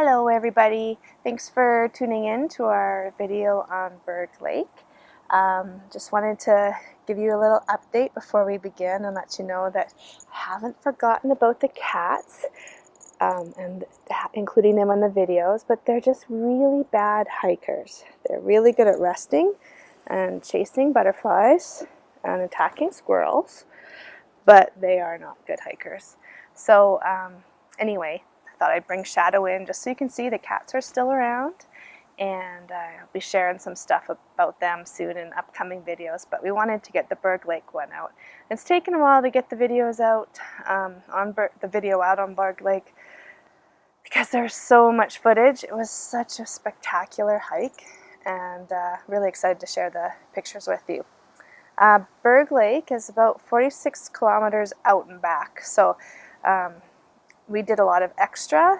Hello everybody, thanks for tuning in to our video on Berg Lake. Just wanted to give you a little update before we begin and let you know that I haven't forgotten about the cats and including them on the videos, but they're just really bad hikers. They're really good at resting and chasing butterflies and attacking squirrels, but they are not good hikers. So anyway, thought I'd bring Shadow in just so you can see the cats are still around, and I'll be sharing some stuff about them soon in upcoming videos, but we wanted to get the Berg Lake one out. It's taken a while to get the videos out on Berg Lake because there's so much footage. It was such a spectacular hike, and really excited to share the pictures with you. Berg Lake is about 46 kilometers out and back, so we did a lot of extra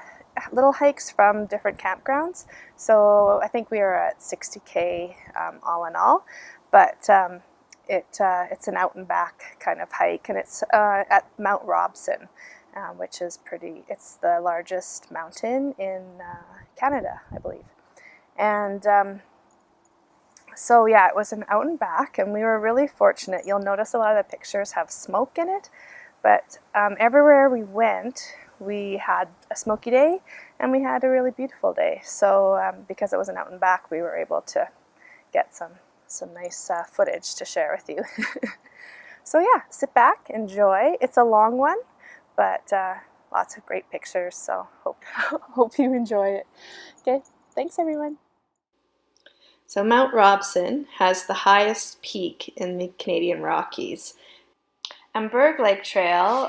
little hikes from different campgrounds. So I think we are at 60K all in all, but it's an out and back kind of hike, and it's at Mount Robson, which is it's the largest mountain in Canada, I believe. And so yeah, it was an out and back, and we were really fortunate. You'll notice a lot of the pictures have smoke in it, but everywhere we went, we had a smoky day and we had a really beautiful day. So because it was an out and back, we were able to get some nice footage to share with you. So yeah, sit back, enjoy. It's a long one, but lots of great pictures, so hope you enjoy it. Okay, thanks everyone. So Mount Robson has the highest peak in the Canadian Rockies. And Berg Lake Trail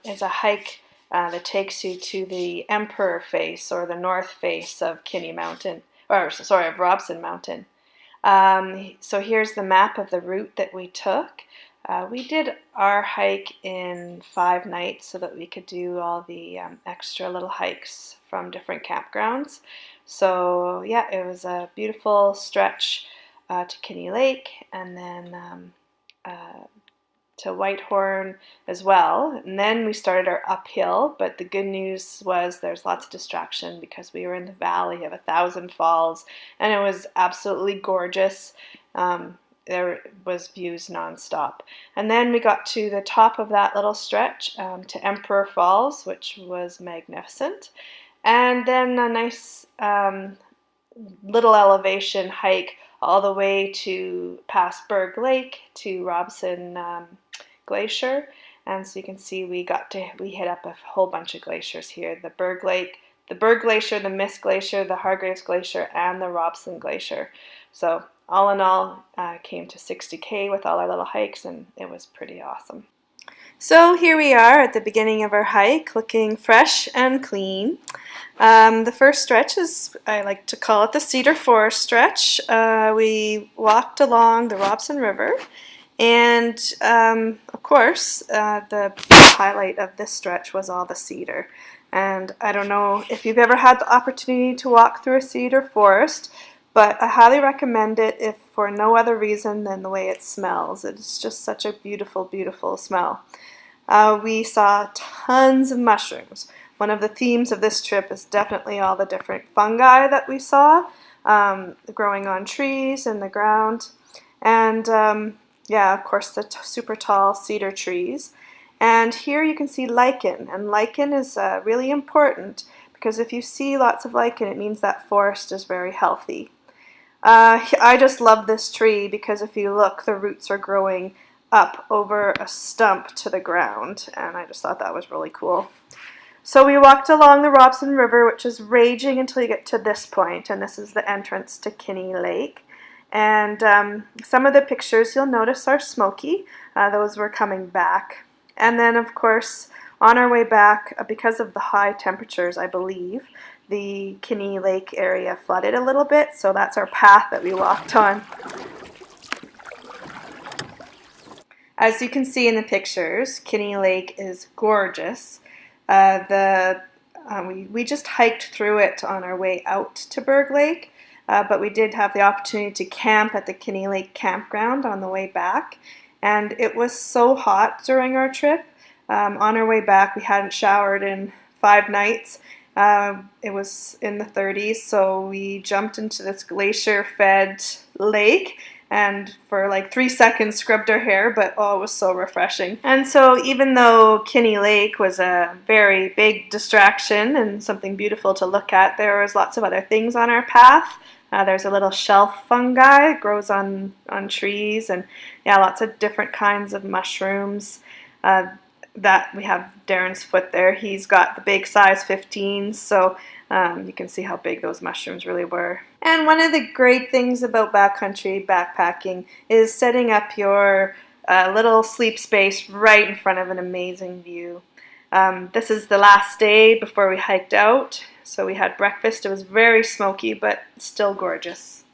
is a hike that takes you to the Emperor Face, or the north face of of Robson Mountain. So here's the map of the route that we took. We did our hike in 5 nights so that we could do all the extra little hikes from different campgrounds. So yeah, it was a beautiful stretch to Kinney Lake, and then to Whitehorn as well. And then we started our uphill, but the good news was there's lots of distraction because we were in the valley of 1,000 Falls, and it was absolutely gorgeous. There was views nonstop. And then we got to the top of that little stretch to Emperor Falls, which was magnificent. And then a nice little elevation hike all the way to past Berg Lake to Robson Glacier. And so you can see we hit up a whole bunch of glaciers here: the Berg Glacier, the Mist Glacier, the Hargraves Glacier, and the Robson Glacier. So all in all, came to 60K with all our little hikes, and it was pretty awesome. So here we are at the beginning of our hike, looking fresh and clean. The first stretch is, I like to call it the Cedar Forest stretch. We walked along the Robson River, and of course, the highlight of this stretch was all the cedar. And I don't know if you've ever had the opportunity to walk through a cedar forest, but I highly recommend it if for no other reason than the way it smells. It's just such a beautiful, beautiful smell. We saw tons of mushrooms. One of the themes of this trip is definitely all the different fungi that we saw growing on trees and the ground. And yeah, of course, the super tall cedar trees. And here you can see lichen. And lichen is really important because if you see lots of lichen, it means that forest is very healthy. I just love this tree because if you look, the roots are growing up over a stump to the ground, and I just thought that was really cool. So we walked along the Robson River, which is raging until you get to this point, and this is the entrance to Kinney Lake. And some of the pictures you'll notice are smoky. Those were coming back. And then, of course, on our way back, because of the high temperatures, I believe, the Kinney Lake area flooded a little bit, so that's our path that we walked on. As you can see in the pictures, Kinney Lake is gorgeous. We just hiked through it on our way out to Berg Lake, but we did have the opportunity to camp at the Kinney Lake campground on the way back, and it was so hot during our trip. On our way back, we hadn't showered in 5 nights, It was in the 30s, so we jumped into this glacier-fed lake and for like 3 seconds scrubbed our hair, but oh, it was so refreshing. And so even though Kinney Lake was a very big distraction and something beautiful to look at, there was lots of other things on our path. There's a little shelf fungi, it grows on trees, and yeah, lots of different kinds of mushrooms. That we have Darren's foot there. He's got the big size 15s, so you can see how big those mushrooms really were. And one of the great things about backcountry backpacking is setting up your little sleep space right in front of an amazing view. This is the last day before we hiked out, so we had breakfast. It was very smoky, but still gorgeous.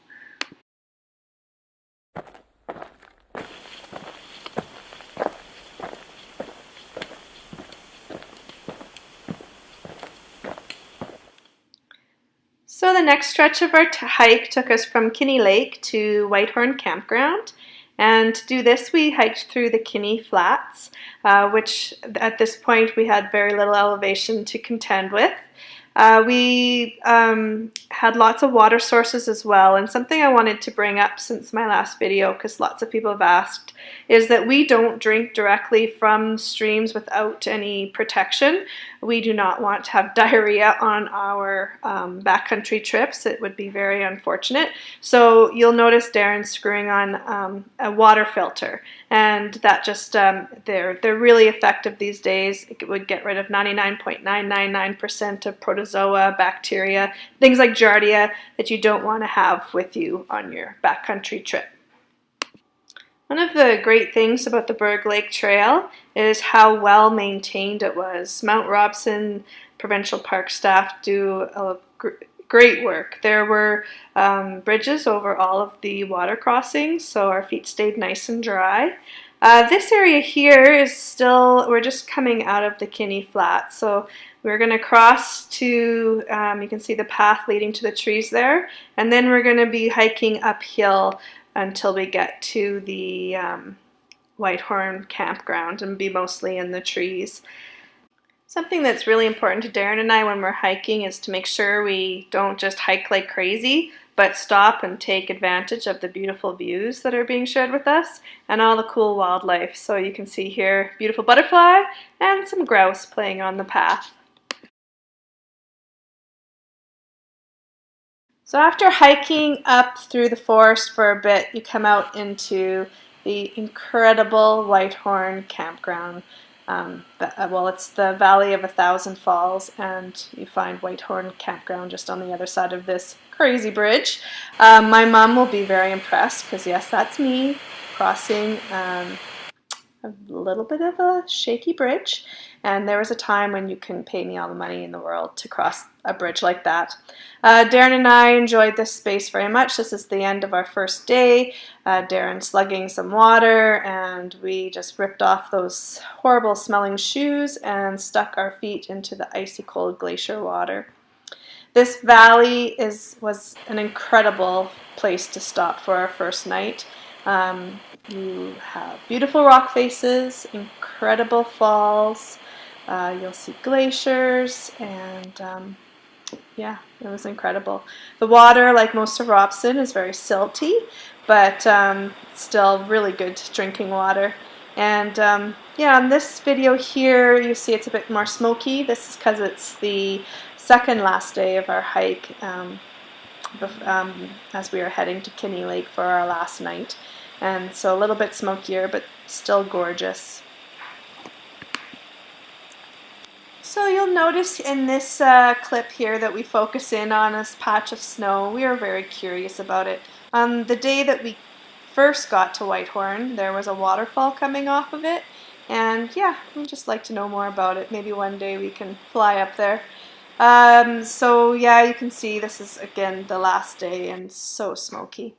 So the next stretch of our hike took us from Kinney Lake to Whitehorn Campground. And to do this, we hiked through the Kinney Flats, which at this point we had very little elevation to contend with. We had lots of water sources as well, and something I wanted to bring up since my last video, because lots of people have asked, is that we don't drink directly from streams without any protection. We do not want to have diarrhea on our backcountry trips. It would be very unfortunate. So you'll notice Darren screwing on a water filter, and that just, they're really effective these days. It would get rid of 99.999% of protozoa, bacteria, things like Giardia that you don't want to have with you on your backcountry trip. One of the great things about the Berg Lake Trail is how well maintained it was. Mount Robson Provincial Park staff do great work. There were bridges over all of the water crossings, so our feet stayed nice and dry. This area here is still, we're just coming out of the Kinney Flat, so we're going to cross to, you can see the path leading to the trees there, and then we're going to be hiking uphill until we get to the Whitehorn campground and be mostly in the trees. Something that's really important to Darren and I when we're hiking is to make sure we don't just hike like crazy, but stop and take advantage of the beautiful views that are being shared with us and all the cool wildlife. So you can see here, beautiful butterfly and some grouse playing on the path. So after hiking up through the forest for a bit, you come out into the incredible Whitehorn campground. Well, it's the Valley of 1,000 Falls, and you find Whitehorn campground just on the other side of this crazy bridge. My mom will be very impressed because yes, that's me crossing a little bit of a shaky bridge, and there was a time when you couldn't pay me all the money in the world to cross a bridge like that. Darren and I enjoyed this space very much. This is the end of our first day. Darren slugging some water, and we just ripped off those horrible smelling shoes and stuck our feet into the icy cold glacier water. This valley was an incredible place to stop for our first night. You have beautiful rock faces, incredible falls, you'll see glaciers, and yeah, it was incredible. The water, like most of Robson, is very silty, but still really good drinking water. And yeah, in this video here, you see it's a bit more smoky. This is because it's the second last day of our hike as we were heading to Kinney Lake for our last night. And so a little bit smokier, but still gorgeous. So you'll notice in this clip here that we focus in on this patch of snow. We are very curious about it. The day that we first got to Whitehorn, there was a waterfall coming off of it. And yeah, we'd just like to know more about it. Maybe one day we can fly up there. So yeah, you can see this is again the last day and so smoky.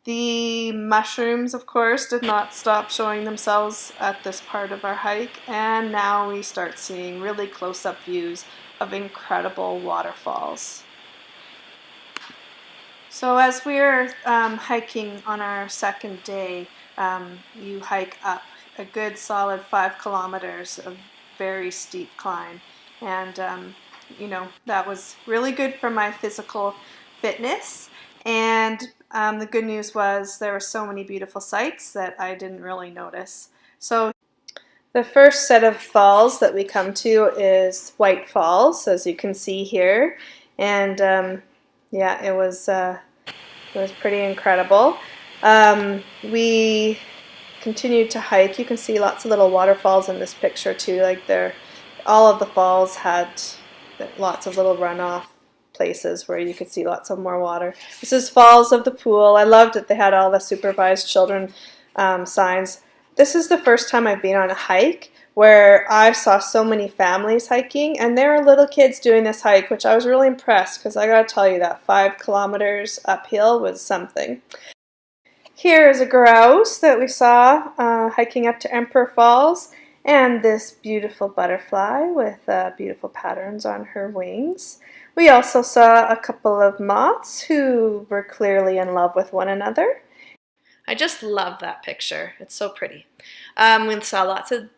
The mushrooms, of course, did not stop showing themselves at this part of our hike, and now we start seeing really close-up views of incredible waterfalls. So as we're hiking on our second day, you hike up a good solid 5 kilometers of very steep climb, and that was really good for my physical fitness. And the good news was there were so many beautiful sights that I didn't really notice. So the first set of falls that we come to is White Falls, as you can see here. And yeah, it was pretty incredible. We continued to hike. You can see lots of little waterfalls in this picture too. Like all of the falls had lots of little runoff places where you could see lots of more water. This is Falls of the Pool. I loved that they had all the supervised children signs. This is the first time I've been on a hike where I saw so many families hiking, and there were little kids doing this hike, which I was really impressed because I gotta tell you that 5 kilometers uphill was something. Here is a grouse that we saw hiking up to Emperor Falls, and this beautiful butterfly with beautiful patterns on her wings. We also saw a couple of moths who were clearly in love with one another. I just love that picture. It's so pretty. We saw lots of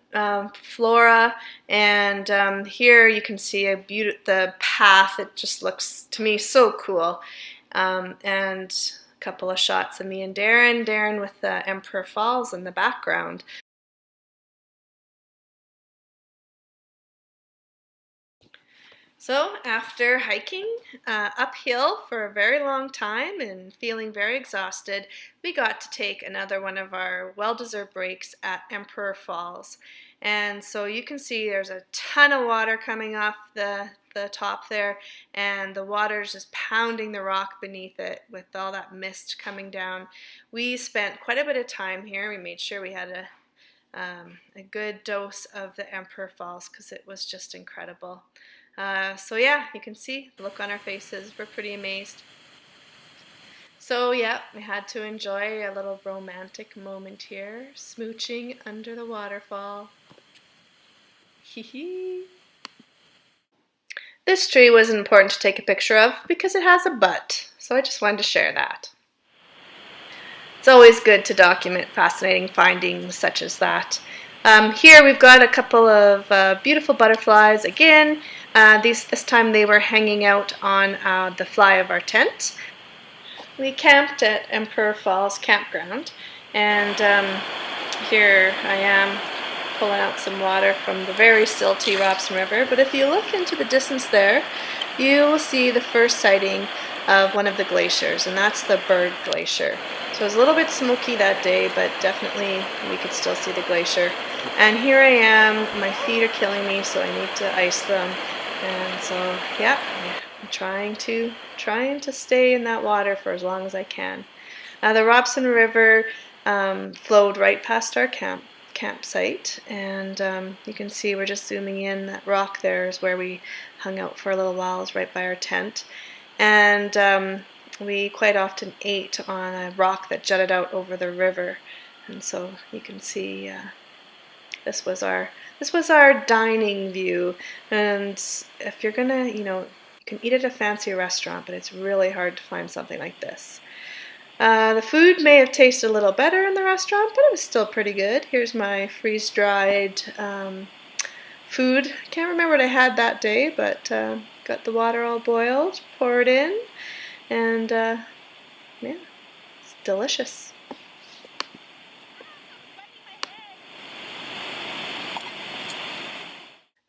flora, and here you can see the path. It just looks to me so cool. And a couple of shots of me and Darren with the Emperor Falls in the background. So after hiking uphill for a very long time and feeling very exhausted, we got to take another one of our well-deserved breaks at Emperor Falls. And so you can see there's a ton of water coming off the top there, and the water's just pounding the rock beneath it with all that mist coming down. We spent quite a bit of time here. We made sure we had a good dose of the Emperor Falls because it was just incredible. So yeah, you can see the look on our faces. We're pretty amazed. So yeah, we had to enjoy a little romantic moment here, smooching under the waterfall. Hee hee. This tree was important to take a picture of because it has a butt, so I just wanted to share that. It's always good to document fascinating findings such as that. Here we've got a couple of beautiful butterflies again. This time they were hanging out on the fly of our tent. We camped at Emperor Falls Campground, and here I am pulling out some water from the very silty Robson River. But if you look into the distance there, you will see the first sighting of one of the glaciers, and that's the Berg Glacier. So it was a little bit smoky that day, but definitely we could still see the glacier. And here I am, my feet are killing me, so I need to ice them. And so, yeah, I'm trying to stay in that water for as long as I can. The Robson River flowed right past our campsite, and you can see we're just zooming in. That rock there is where we hung out for a little while, is right by our tent. And we quite often ate on a rock that jutted out over the river, and so you can see this was our dining view. And if you're gonna, you can eat at a fancy restaurant, but it's really hard to find something like this. The food may have tasted a little better in the restaurant, but it was still pretty good. Here's my freeze-dried food. Can't remember what I had that day, but got the water all boiled, pour it in, and yeah, it's delicious.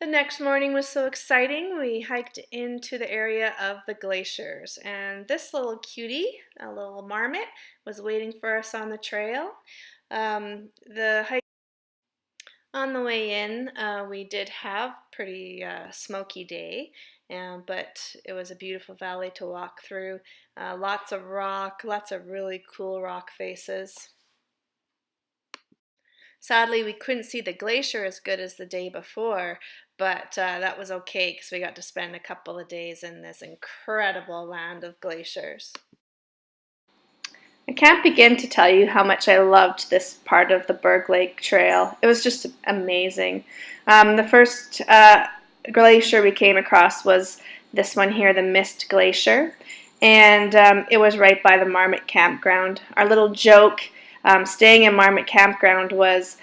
The next morning was so exciting. We hiked into the area of the glaciers, and this little cutie, a little marmot, was waiting for us on the trail. The hike on the way in, we did have a pretty smoky day, but it was a beautiful valley to walk through. Lots of rock, lots of really cool rock faces. Sadly, we couldn't see the glacier as good as the day before, but that was okay because we got to spend a couple of days in this incredible land of glaciers. I can't begin to tell you how much I loved this part of the Berg Lake Trail. It was just amazing. The first glacier we came across was this one here, the Mist Glacier, and it was right by the Marmot Campground. Our little joke staying in Marmot Campground was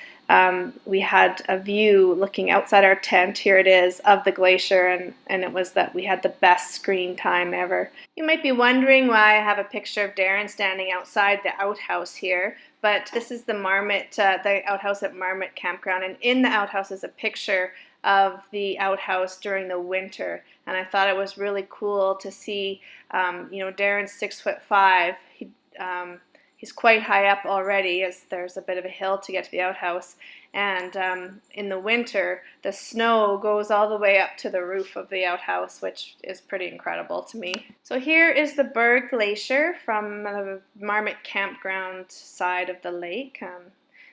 we had a view looking outside our tent, here it is, of the glacier, and it was that we had the best screen time ever. You might be wondering why I have a picture of Darren standing outside the outhouse here, but this is the the outhouse at Marmot Campground, and in the outhouse is a picture of the outhouse during the winter, and I thought it was really cool to see, Darren's 6'5". He's quite high up already, as there's a bit of a hill to get to the outhouse, and in the winter the snow goes all the way up to the roof of the outhouse, which is pretty incredible to me. So here is the Berg Glacier from the Marmot Campground side of the lake.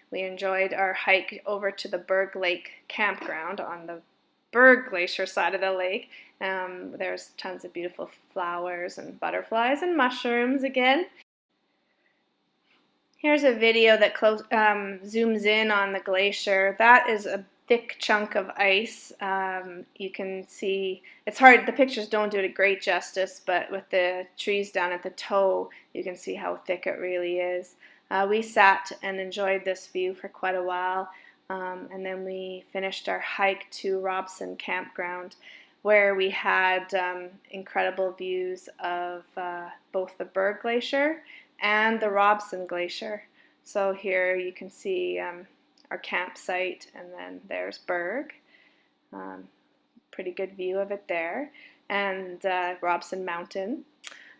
We enjoyed our hike over to the Berg Lake Campground on the Berg Glacier side of the lake. There's tons of beautiful flowers and butterflies and mushrooms again. Here's a video that zooms in on the glacier. That is a thick chunk of ice. You can see, it's hard, the pictures don't do it great justice, but with the trees down at the toe, you can see how thick it really is. We sat and enjoyed this view for quite a while, and then we finished our hike to Robson Campground, where we had incredible views of both the Berg Glacier and the Robson Glacier. So here you can see our campsite, and then there's Berg. Pretty good view of it there, and Robson Mountain.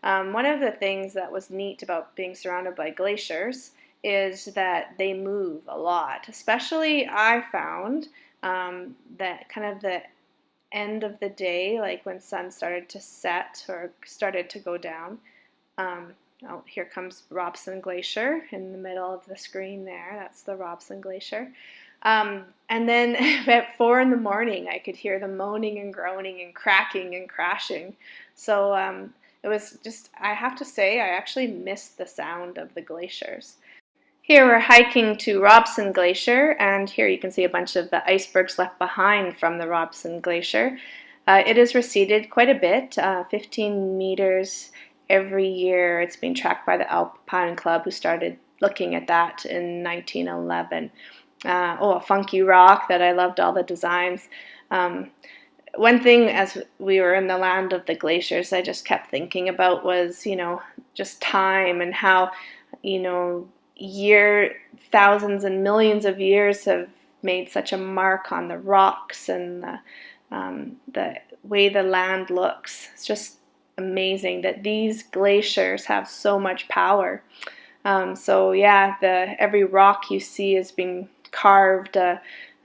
One of the things that was neat about being surrounded by glaciers is that they move a lot. Especially I found that kind of the end of the day, like when sun started to set or started to go down. Oh, here comes Robson Glacier in the middle of the screen there. That's the Robson Glacier. And then at 4 in the morning, I could hear them moaning and groaning and cracking and crashing. So it was just, I have to say, I actually missed the sound of the glaciers. Here we're hiking to Robson Glacier, and here you can see a bunch of the icebergs left behind from the Robson Glacier. It has receded quite a bit, 15 meters every year. It's been tracked by the Alpine Club, who started looking at that in 1911. A funky rock that I loved all the designs. One thing as we were in the land of the glaciers I just kept thinking about was, just time, and how, thousands and millions of years have made such a mark on the rocks and the way the land looks. It's just amazing that these glaciers have so much power. So yeah, every rock you see is being carved.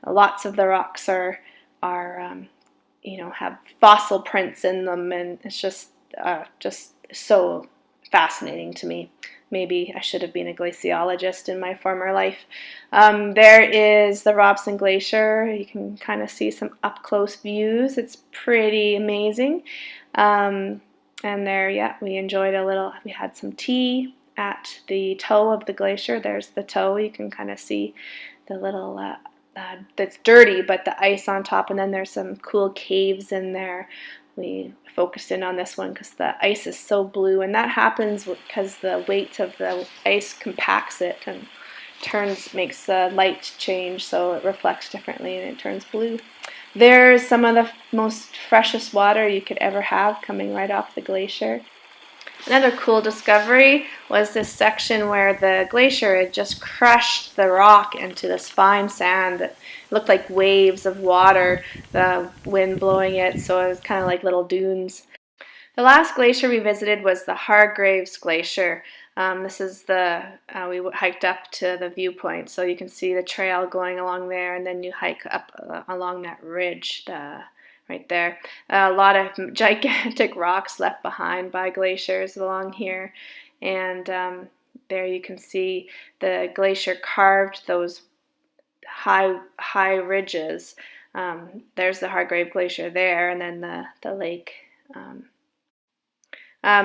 Lots of the rocks are have fossil prints in them, and it's just so fascinating to me. Maybe I should have been a glaciologist in my former life. There is the Robson Glacier. You can kind of see some up-close views. It's pretty amazing. And there, yeah, we enjoyed we had some tea at the toe of the glacier. There's the toe. You can kind of see the little, that's dirty, but the ice on top, and then there's some cool caves in there. We focused in on this one because the ice is so blue, and that happens because the weight of the ice compacts it and makes the light change, so it reflects differently and it turns blue. There's some of the most freshest water you could ever have coming right off the glacier. Another cool discovery was this section where the glacier had just crushed the rock into this fine sand that looked like waves of water, the wind blowing it, so it was kind of like little dunes. The last glacier we visited was the Hargraves Glacier. This is we hiked up to the viewpoint, so you can see the trail going along there, and then you hike up along that ridge right there. A lot of gigantic rocks left behind by glaciers along here, and there you can see the glacier carved those high ridges. There's the Hargrave Glacier there, and then the lake.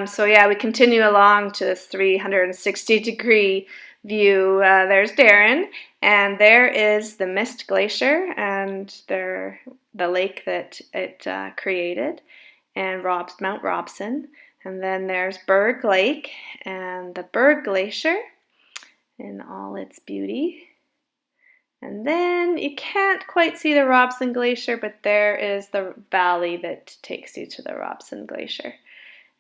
So yeah, we continue along to this 360-degree view. There's Darren, and there is the Mist Glacier and the lake that it created, and Mount Robson. And then there's Berg Lake and the Berg Glacier in all its beauty. And then you can't quite see the Robson Glacier, but there is the valley that takes you to the Robson Glacier.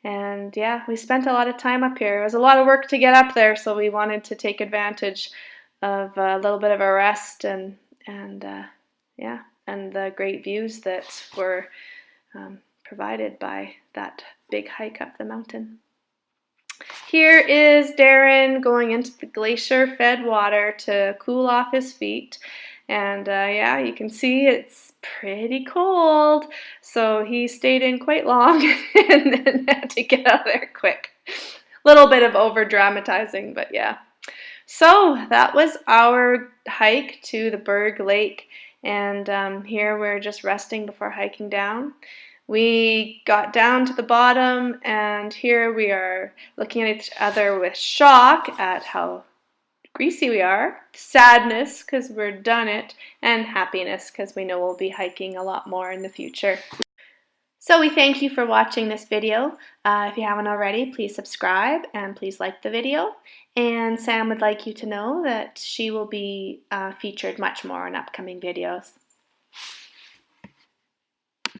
And yeah, we spent a lot of time up here. It was a lot of work to get up there, so we wanted to take advantage of a little bit of a rest and yeah, and the great views that were provided by that big hike up the mountain. Here is Darren going into the glacier-fed water to cool off his feet. And yeah, you can see it's pretty cold. So he stayed in quite long and then had to get out of there quick. Little bit of over-dramatizing, but yeah. So that was our hike to the Berg Lake. And here we're just resting before hiking down. We got down to the bottom, and here we are looking at each other with shock at how greasy we are, sadness because we're done it, and happiness because we know we'll be hiking a lot more in the future. So we thank you for watching this video. If you haven't already, please subscribe and please like the video. And Sam would like you to know that she will be featured much more in upcoming videos.